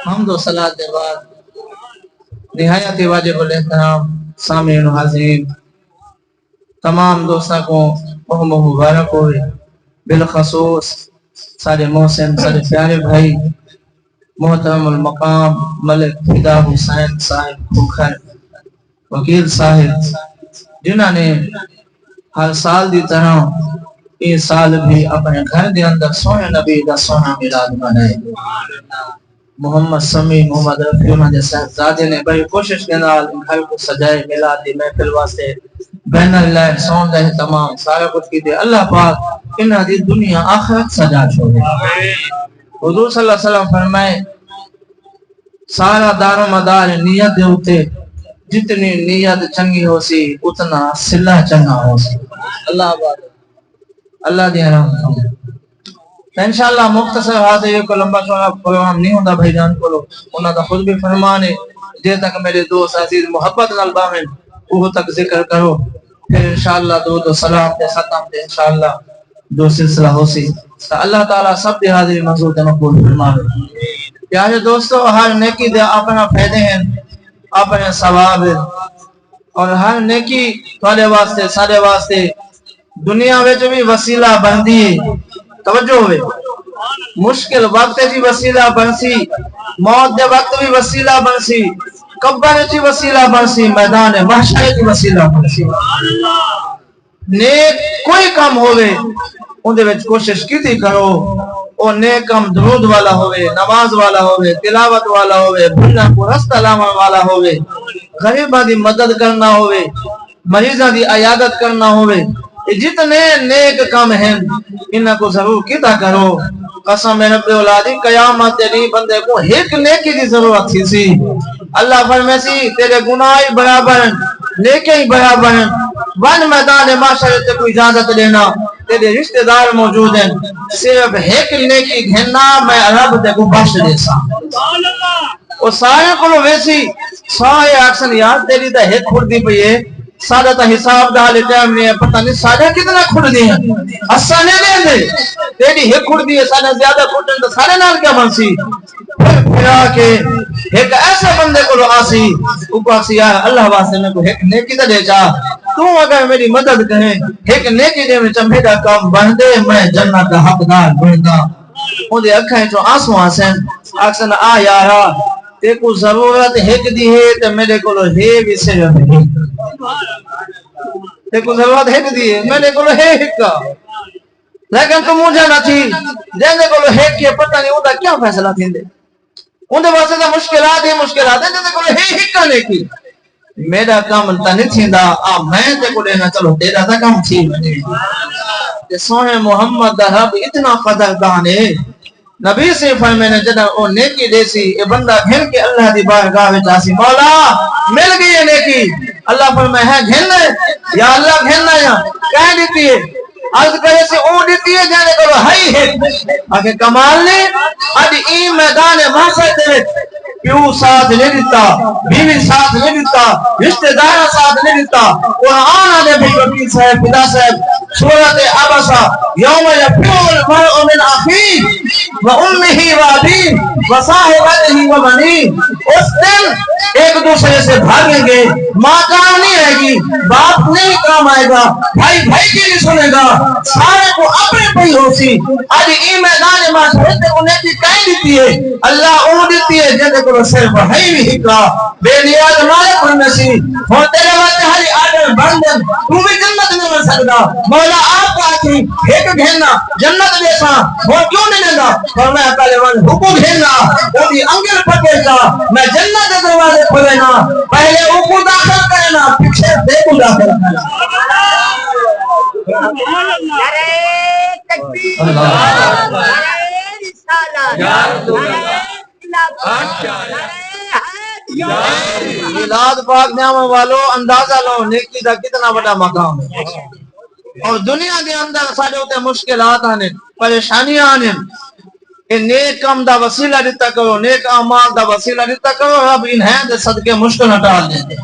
حمد و صلاۃ کے بعد نہایت واجب الاحترام سامعین و حاضرین تمام دوستوں کو مبارک ہو، بالخصوص سارے محسن سارے پیارے بھائی محترم المقام ملک فدا حسین صاحب کھوکھر وکیل صاحب جنہوں نے ہر سال دی طرح یہ سال بھی اپنے گھر دے اندر سونے نبی دا سونا میلاد منائے۔ محمد سمیع محمد رفیع انہوں نے صاحبزادے نے بڑی کوشش کے نال گھر کو سجائے، میلاد دی محفل واسطے بین اللہ سون دے تمام سارا کچھ کی دے اللہ پاک انہاں دی دنیا آخرت سجا چھوڑے۔ حضور صلی اللہ علیہ وسلم فرمائے سارا دار و مدار نیت دے ہوتے، جتنی نیت چنگی ہو سی اتنا صلہ چنگا ہو سی۔ اللہ آباد اللہ دیا رحمت انشاءاللہ مختصر حاضر یہ کو لمبا چوڑا پروگرام نہیں ہوتا بھائی جان کو انہوں نے خود بھی فرمانے جے تک میرے دوست عزیز محبت نال باہن وہ تک ذکر کرو، پھر انشاءاللہ دو سلام دے ختم دے انشاءاللہ دو سلسلہ ہو سی۔ اللہ تعالیٰ سب دے حاضر منظور دے مقبول فرمانے۔ پیارے دوستو ہر نیکی دے اپنا فائدے ہیں، اپنے ثواب ہیں، اور ہر نیکی تھوڑے واسطے سارے واسطے دنیا وچ بھی وسیلہ بندی ہے۔ توجہ ہوئے مشکل وقت جی وسیلہ بنسی، موت دے وقت بھی وسیلہ بنسی، قبر جی وسیلہ بنسی، میدان محشر جی وسیلہ بنسی۔ نیک کوئی کام ہوئے ان دے وچ کوشش کیتی کرو اور نیک کام درود والا ہوئے، نماز والا ہوئے، تلاوت والا ہوئے، بھلا کو رستہ لاون والا ہوئے، غریباں دی مدد کرنا ہوئے، مریضاں دی عیادت کرنا ہوئے، جتنے نیک کام ہیں انہاں کو ضرور کیتا کرو۔ قسم رب اولادی قیامت تیری بندے کو ایک نیکی دی ضرورت تھی سی، اللہ فرمائے سی تیرے گناہ برابر نیکی برابر، ون میدان معاشر تے کوئی اجازت لینا، تیرے رشتہ دار موجود ہیں، صرف ایک نیکی گھننا میں رب تے کو بخش دے سا۔ اور سارے کو ویسی سارے اکثر یار تیری تے ایک کھڑ دی پئی ہے، سادہ تا حساب دا حال ٹائم نہیں ہے، پتہ نہیں سادہ کتنا کھڑ دی ہیں، اسانے لے دے تیری ایک کھڑ دی ہے، سادہ زیادہ کھڑ تو سارے نال کیا بنسی۔ پھر آکے ایک ایسے بندے کو لو آسی اوپر آسی یا اللہ واسطے میں کو ایک نیکی دا دے چاہ، تو اگر میری مدد کہیں ایک نیکی دے میں چمیدہ کام بن دے میں جنت کا حقدار بندا۔ ان دے اکھائیں جو آنسو آسن اکسن آ یارا تے کو ضرورت ایک دی ہے تے میرے کو لو ہے بھی صرف ہے، تے کو ضرورت ایک دی ہے میرے کو لو ہے ایک کا، لیکن تم مجھے نہ تھی جیندے کو لو ہے کہ پتہ نہیں ہوتا کیا فیصلہ تھی دے ان دے واسطے تا مشکلات ہیں جیندے کو لو ہے ایک کا نیکی میرا کام تا نہیں تھی دا میں تے کو لینا چلو تیرا تا کام تھی بنے۔ تے سونے محمد دا رب اتنا قدردان ہے، نبی سے فرمانے جدہ او نیکی دیسی اے بندہ گھن کے اللہ دی بارگاہ وچ آسی مولا مل گئی ہے نیکی، اللہ فرمائے ہے گھننا ہے یا اللہ گھننا یا کہہ دیتی ہے عرض کرے سے او دیتی ہے جانے کرو ہائی ہے آگے کمال نے آدھی این میدان محشر دے پیو ساتھ لے دیتا، بیوی ساتھ لے دیتا، رشتہ دار ساتھ لے دیتا۔ قرآن آنے بھی وکیل صاحب فدا صاحب سورۃ عبسہ یوم یفر المرء من اخیہ وامہ وابیہ وصاحبتہ وبنیہ، اس دن ایک دوسرے سے بھاگیں گے، ماں کام نہیں رہے گی، باپ نہیں کام آئے گا، بھائی بھائی کی نہیں سنے گا، سارے کو اپنے پہ ہو سی۔ آج این میدان معاشرت کو نیکی کہیں دیتی ہے اللہ اون دیتی ہے جنہیں کو صرف ہے بھی کا بے نیاز مالک ہونے سی ہو تیرے وقت ہری آڈر بندن تو بھی جنت میں مل سکتا مولا آپ کا آتی ایک گھننا جنت دیسا ہو کیوں نہیں لینا فرمایا پہلے وقت حکم گھننا وہ بھی انگل پکیسا میں جنت دے دروازے کھولینا پہلے حکم داخل کرنا پیچھے دیکھو داخل کرنا۔ نعرہ تکبیر، نعرہ رسالت، نعرہ میلاد پاک نعمت والو اندازہ لو نیکی دا کتنا بڑا مقام ہے، اور دنیا کے اندر سارے ہوتے مشکلات آنے پریشانیاں آنے، نیک کام دا وسیلہ دیتا کرو، نیک اعمال دا وسیلہ دیتا کرو، رب انہیں دے صدقے مشکل ہٹا دیتے۔